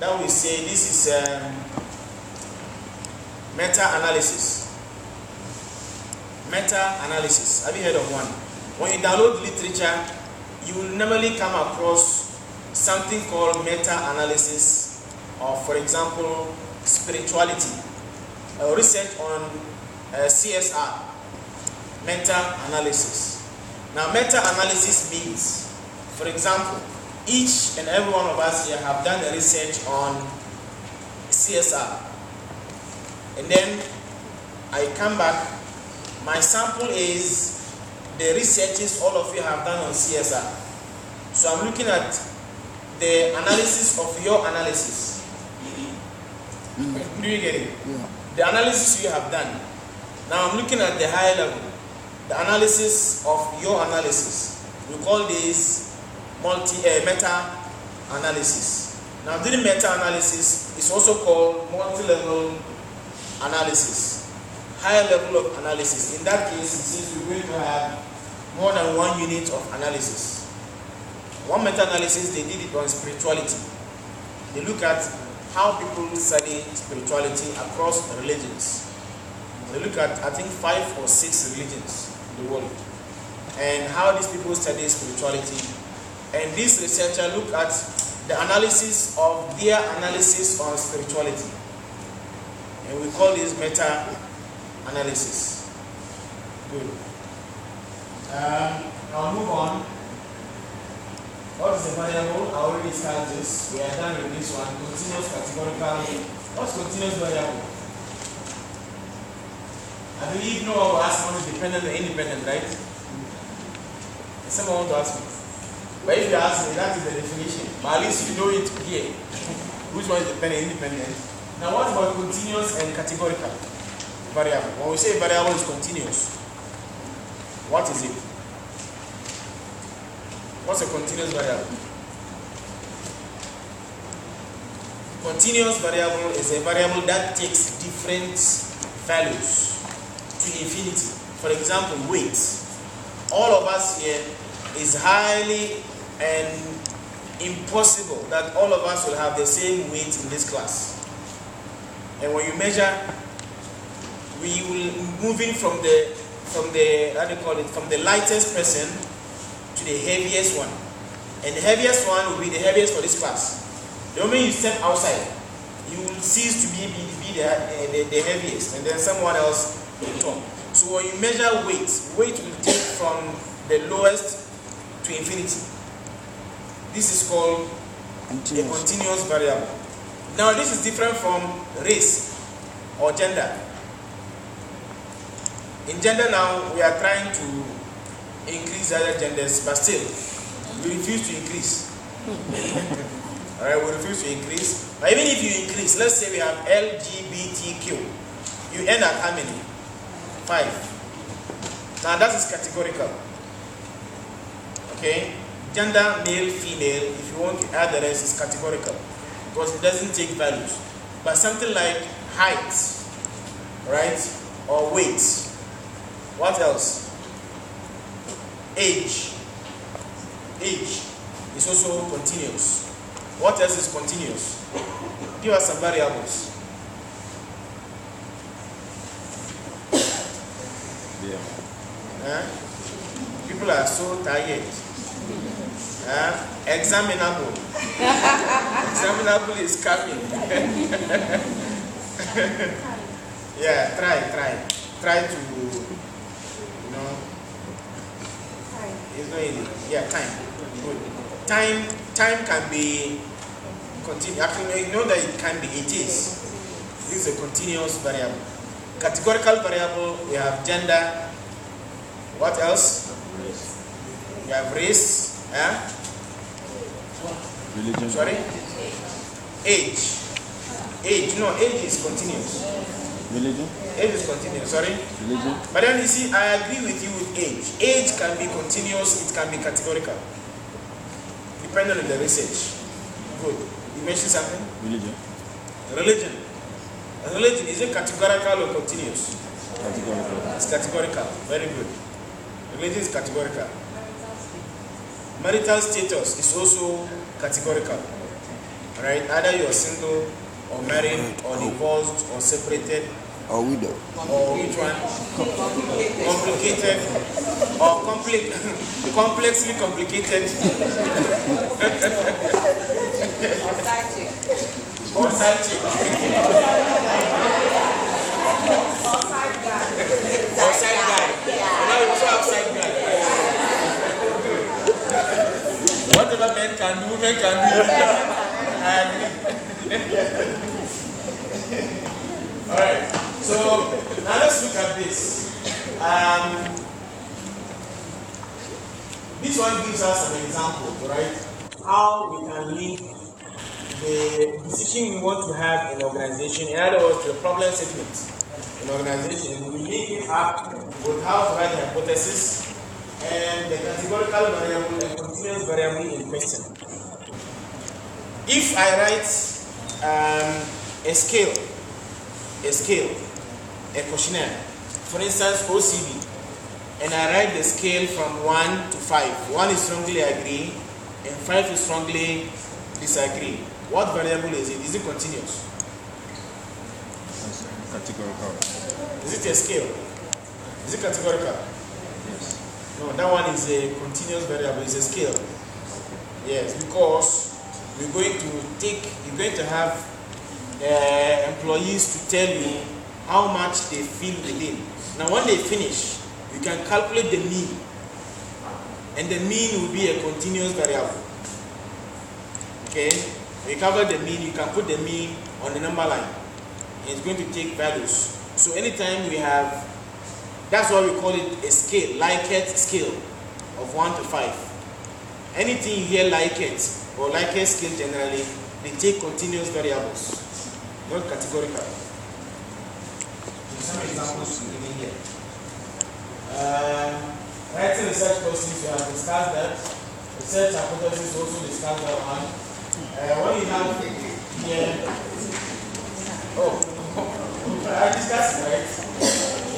that we say this is meta-analysis. Meta-analysis. Have you heard of one? When you download literature, you will normally come across something called meta-analysis, or for example, spirituality, research on CSR, meta-analysis. Now, meta-analysis means, for example, each and every one of us here have done a research on CSR, and then I come back, my sample is the researches all of you have done on CSR. So I'm looking at the analysis of your analysis. Do you get it? Yeah. The analysis you have done. Now I'm looking at the high level, the analysis of your analysis. We call this meta-analysis. Now doing meta-analysis is also called multi-level analysis. Higher level of analysis. In that case, it says we're going to have more than one unit of analysis. One meta-analysis, they did it on spirituality. They look at how people study spirituality across religions. They look at, I think, 5 or 6 religions in the world, and how these people study spirituality. And this researcher look at the analysis of their analysis on spirituality. And we call this meta-analysis. Good. I'll move on. What is the variable? I already discussed this. We are done with this one. Continuous categorical. What's continuous variable? I believe no one will ask one is dependent or independent, right? Someone want to ask me. But if you ask me, that is the definition. But at least you know it here. Which one is dependent, independent? Now what about continuous and categorical variable? When we say variable is continuous, what is it? What's a continuous variable? Continuous variable is a variable that takes different values to infinity. For example, weight. All of us here is highly and impossible that all of us will have the same weight in this class. And when you measure, we will moving from the how do you call it, from the lightest person to the heaviest one. And the heaviest one will be the heaviest for this class. The moment you step outside, you will cease to be the heaviest, and then someone else will come. So when you measure weight will take from the lowest to infinity. This is called a continuous variable. Now this is different from race or gender. In gender now, we are trying to increase other genders, but still, we refuse to increase. Alright, we refuse to increase. But even if you increase, let's say we have LGBTQ, you end at how many? 5. Now that is categorical. Okay? Gender, male, female, if you want to add the rest, is categorical. Because it doesn't take values. But something like height, right? Or weight. What else? Age. Age is also continuous. What else is continuous? Give us some variables. People are so tired. Examinable. Examinable is coming. Yeah, try to, it's not easy. Yeah, time. Good. Time can be continuous. Actually, you know that it can be. It is. This is a continuous variable. Categorical variable. We have gender. What else? We have race. Religion. Sorry. Age. Age. No, age is continuous. Religion. Age is continuous. Sorry. Religion. But then you see, I agree with you with age. Age can be continuous. It can be categorical. Depending on the research. Good. You mentioned something? Religion. Religion. Religion, is it categorical or continuous? Categorical. It's categorical. Very good. Religion is categorical. Marital status is also categorical. Right? Either you are single, or married, or divorced, or separated, or widow, or which one? Complicated, or complexly complicated, or side chick, or side guy. Now you also have side guy. Whatever men can do, women can do. Alright, so now let's look at this. This one gives us an example, right? How we can link the decision we want to have in the organization, in other words, the problem statement in the organization, we link it up with how to write the hypothesis and the categorical variable and continuous variable in question. If I write a scale, a questionnaire, for instance, OCB, and I write the scale from 1 to 5. 1 is strongly agree, and 5 is strongly disagree. What variable is it? Is it continuous? Categorical. Is it a scale? Is it categorical? Yes. No, that one is a continuous variable. It's a scale. Yes, because you're going to have employees to tell you how much they feel within. Now when they finish, you can calculate the mean, and the mean will be a continuous variable. Okay, you cover the mean, you can put the mean on the number line, and it's going to take values. So anytime we have, that's why we call it a scale, Likert scale of 1 to 5. Anything you hear Likert or Likert scale generally, they take continuous variables, not categorical. Some examples given here. Writing research questions, we have discussed that. Research hypothesis also discussed that one. What you have here, I discussed it, right?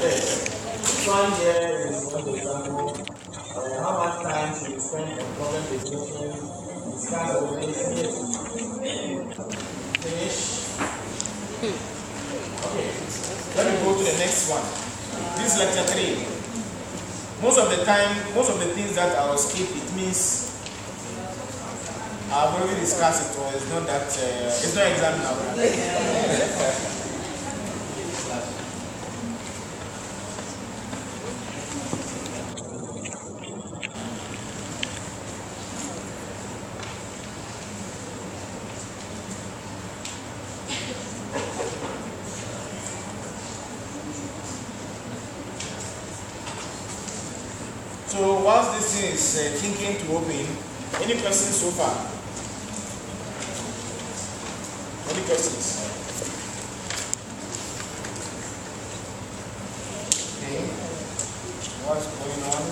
Yes. This one here is one example. How much time should you spend on problem definition? Discuss the finish. Okay. Let me go to the next one. This is lecture 3. Most of the time, most of the things that I will skip, it means I've already discussed it, or it's not that, it's not exam now. So whilst this thing is thinking to open, any questions so far? Any questions? Okay. What's going on?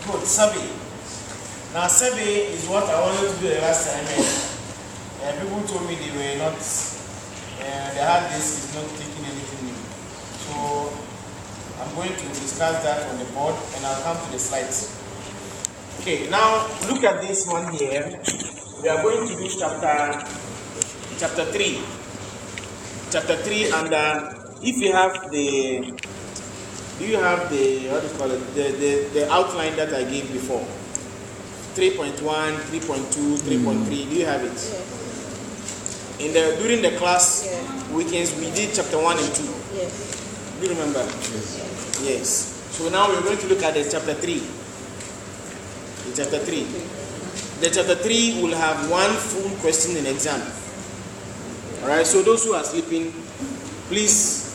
Good, survey. Now, survey is what I wanted to do the last time. People told me they were not, the hard disk is not taking anything new. So, I'm going to discuss that on the board and I'll come to the slides. Okay, now look at this one here. We are going to do chapter 3. Chapter 3, and if you have the, do you have the, what do you call it, the outline that I gave before? 3.1, 3.2, 3.3. Do you have it? Yes. During the class weekends, we did chapter 1 and 2. Yes. Do you remember? Yes. Yes. So now we're going to look at the chapter 3. The chapter 3. The chapter 3 will have one full question in exam. Alright, so those who are sleeping, please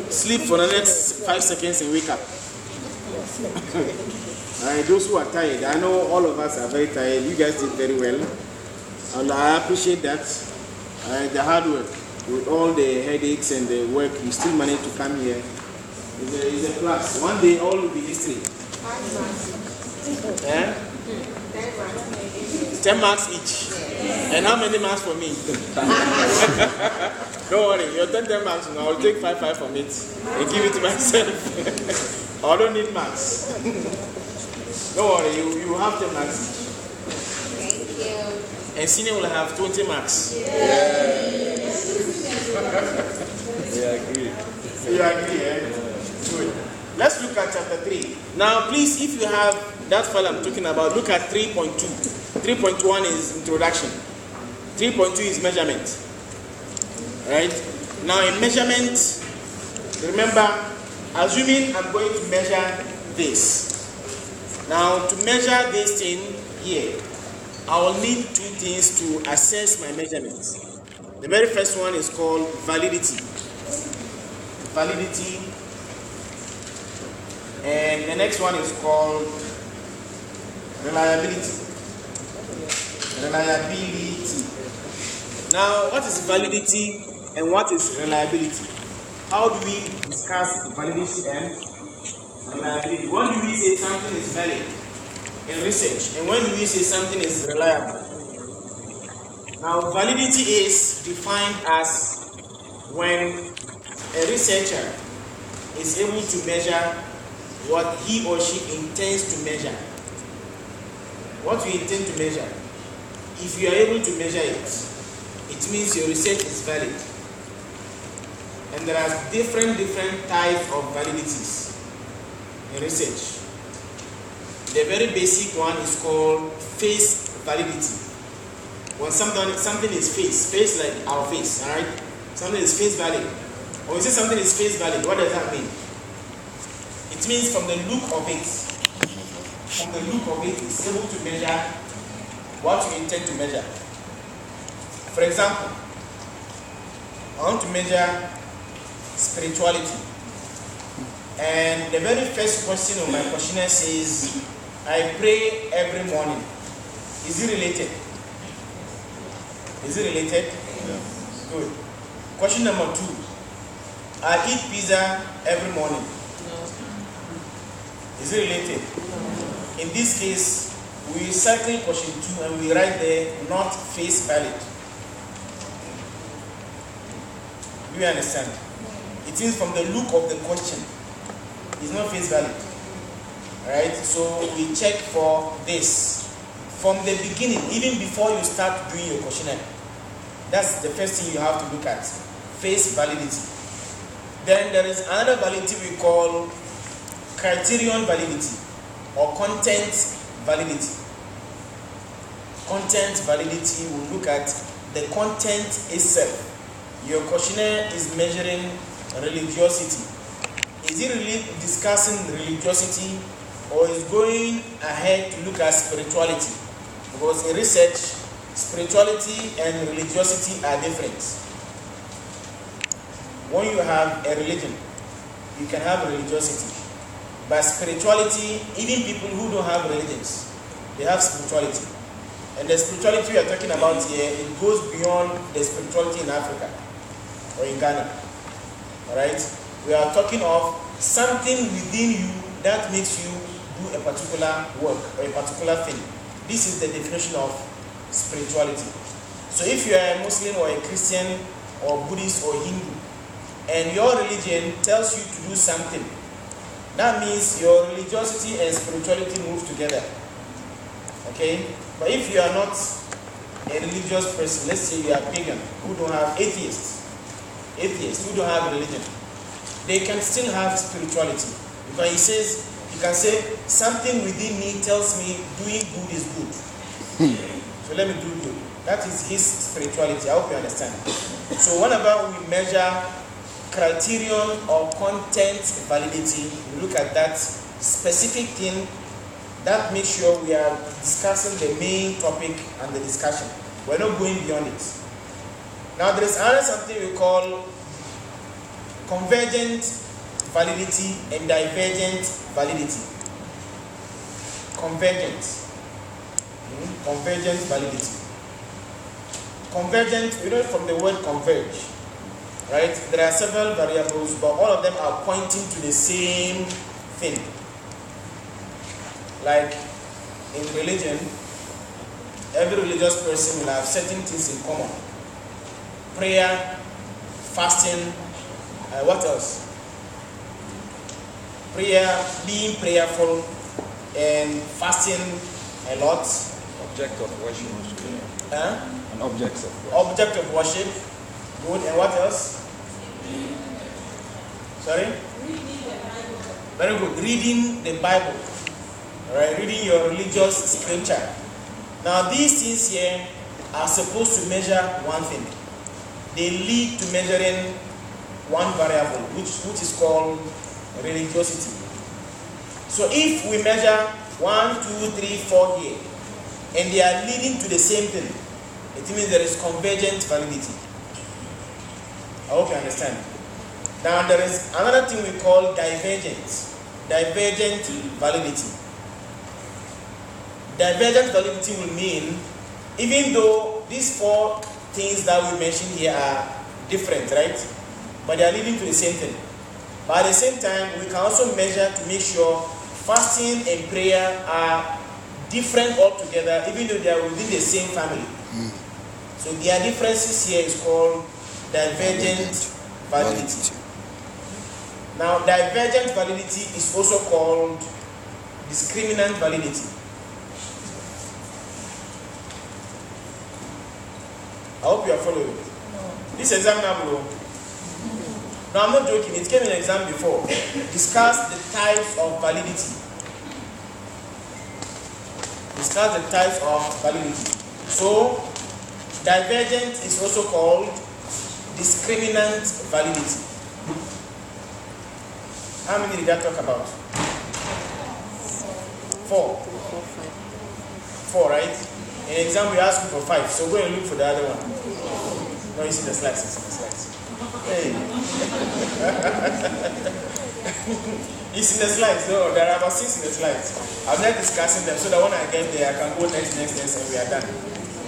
sleep for the next 5 seconds and wake up. Those who are tired, I know all of us are very tired. You guys did very well, and I appreciate that. The hard work, with all the headaches and the work, you still managed to come here. It's a class. One day all will be history. Eh? 10 marks each. And how many marks for me? Don't worry, your 10 marks, I will take 5 from it and give it to myself. I don't need marks. Don't worry, you have 10 marks each. Thank you. And senior will have 20 marks. We agree. You agree, eh? Good. Let's look at chapter 3. Now, please, if you have that file I'm talking about, look at 3.2. 3.1 is introduction. 3.2 is measurement. Right? Now, in measurement, remember, assuming I'm going to measure this. Now, to measure this thing here, I will need 2 things to assess my measurements. The very first one is called validity. Validity. And the next one is called reliability. Reliability. Now, what is validity and what is reliability? How do we discuss validity and reliability? When do we say something is valid in research? And when do we say something is reliable? Now, validity is defined as when a researcher is able to measure what he or she intends to measure. What you intend to measure. If you are able to measure it, it means your research is valid. And there are different types of validities in research. The very basic one is called face validity. When something is face like our face, alright? Something is face valid. When we say something is face valid, what does that mean? It means from the look of it, it's able to measure what you intend to measure. For example, I want to measure spirituality. And the very first question of my questionnaire says, I pray every morning. Is it related? Is it related? Yeah. Good. Question number 2. I eat pizza every morning. Is it related? In this case, we circle question 2 and we write there, not face valid. Do you understand? It is from the look of the question. It's not face valid. Alright, so we check for this. From the beginning, even before you start doing your questionnaire. That's the first thing you have to look at. Face validity. Then there is another validity we call criterion validity or content validity. Content validity will look at the content itself. Your questionnaire is measuring religiosity. Is it really discussing religiosity or is going ahead to look at spirituality? Because in research, spirituality and religiosity are different. When you have a religion, you can have religiosity. But spirituality, even people who don't have religions, they have spirituality. And the spirituality we are talking about here, it goes beyond the spirituality in Africa or in Ghana. Alright? We are talking of something within you that makes you do a particular work or a particular thing. This is the definition of spirituality. So if you are a Muslim or a Christian or Buddhist or Hindu, and your religion tells you to do something, that means your religiosity and spirituality move together. Okay? But if you are not a religious person, let's say you are pagan, who don't have atheists who don't have religion, they can still have spirituality. Because he can say, something within me tells me doing good is good. So let me do good. That is his spirituality. I hope you understand. So whenever we measure criterion or content validity, we look at that specific thing that makes sure we are discussing the main topic and the discussion. We're not going beyond it. Now there is another something we call convergent validity and divergent validity. Convergent validity. Convergent, we know from the word converge, right? There are several variables, but all of them are pointing to the same thing. Like in religion, every religious person will have certain things in common. Prayer, fasting, what else? Prayer, being prayerful, and fasting a lot. Object of worship. An object of worship. Object of worship. Good. And what else? Sorry? Very good. Reading the Bible. Alright, reading your religious scripture. Now these things here are supposed to measure one thing. They lead to measuring one variable, which is called religiosity. So if we measure 1, 2, 3, 4 here, and they are leading to the same thing, it means there is convergent validity. I hope you understand. Now there is another thing we call divergent validity. Divergent validity will mean, even though these 4 things that we mentioned here are different, right? But they are leading to the same thing. But at the same time, we can also measure to make sure fasting and prayer are different altogether, even though they are within the same family. So their differences here is called divergent validity. Now, divergent validity is also called discriminant validity. I hope you are following. This exam now, bro. No, I'm not joking. It came in an exam before. Discuss the types of validity. Discuss the types of validity. So, divergent is also called discriminant validity. How many did I talk about? 4. 4, right? In exam, we ask you for 5. So go and look for the other one. No, it's in the slides. It's in the slides. Hey. It's in the slides. No, there are about 6 in the slides. I'm not discussing them so that when I get there, I can go next, and we are done.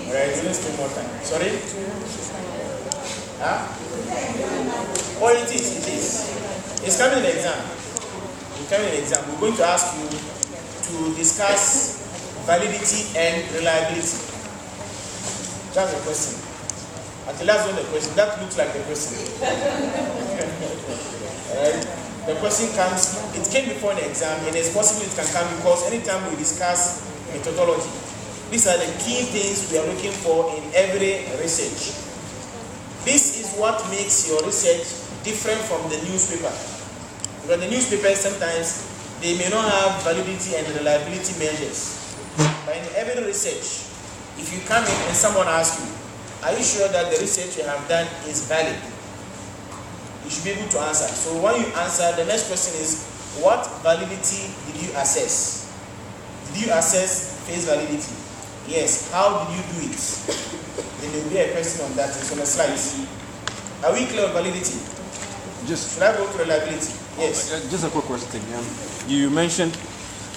Alright, we don't spend more time. Sorry? Huh? Oh, it is. It's coming in the exam. We're going to ask you to discuss validity and reliability. That's the question. Actually, that's not the question. That looks like the question. Alright? The question comes, it came before an exam, and it's possible it can come because anytime we discuss methodology, these are the key things we are looking for in every research. This is what makes your research different from the newspaper. Because the newspapers sometimes, they may not have validity and reliability measures. But in every research, if you come in and someone asks you, are you sure that the research you have done is valid? You should be able to answer. So when you answer, the next question is, what validity did you assess? Did you assess face validity? Yes. How did you do it? Then there will be a question on that. It's on the slides. Are we clear on validity? Should I go to reliability? Yes. Just a quick question. You mentioned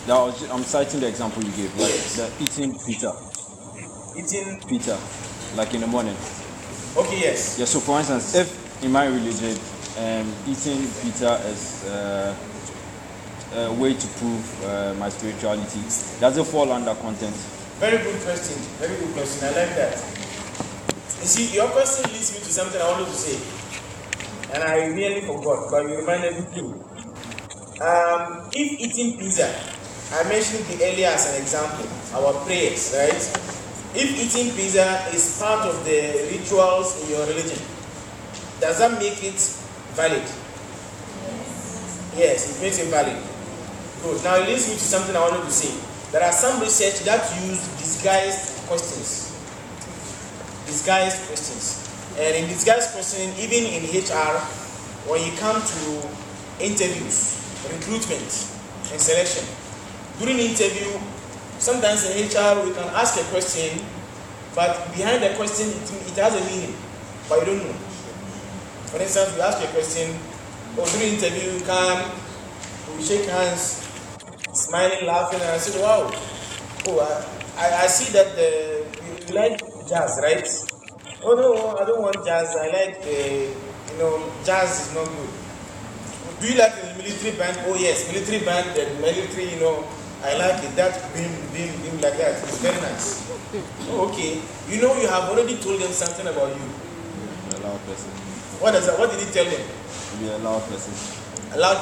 that I'm citing the example you gave, like the eating pizza. Eating pizza, like in the morning. Okay. Yes. Yeah. So, for instance, if in my religion, eating pizza is a way to prove my spirituality, does it fall under content? Very good question. I like that. You see, your question leads me to something I wanted to say, and I nearly forgot, but you reminded me too. If eating pizza, I mentioned it earlier as an example, our prayers, right? If eating pizza is part of the rituals in your religion, does that make it valid? Yes, it makes it valid. Good. Now it leads me to something I wanted to say. There are some research that use disguised questions. And in disguised questioning, even in HR, when you come to interviews, recruitment, and selection, during interview, sometimes in HR we can ask a question, but behind the question it has a meaning, but you don't know. For instance, we ask a question, or during interview you come, we shake hands, smiling, laughing, and I said, wow, I see that you like jazz, right? Oh no, I don't want jazz, I like jazz is not good. Do you like the military band? Oh yes, military band, the military, I like it. That beam like that. It's very nice. Oh, okay. You know, you have already told them something about you. A loud person. What is that? What did he tell them? Be a loud person. A loud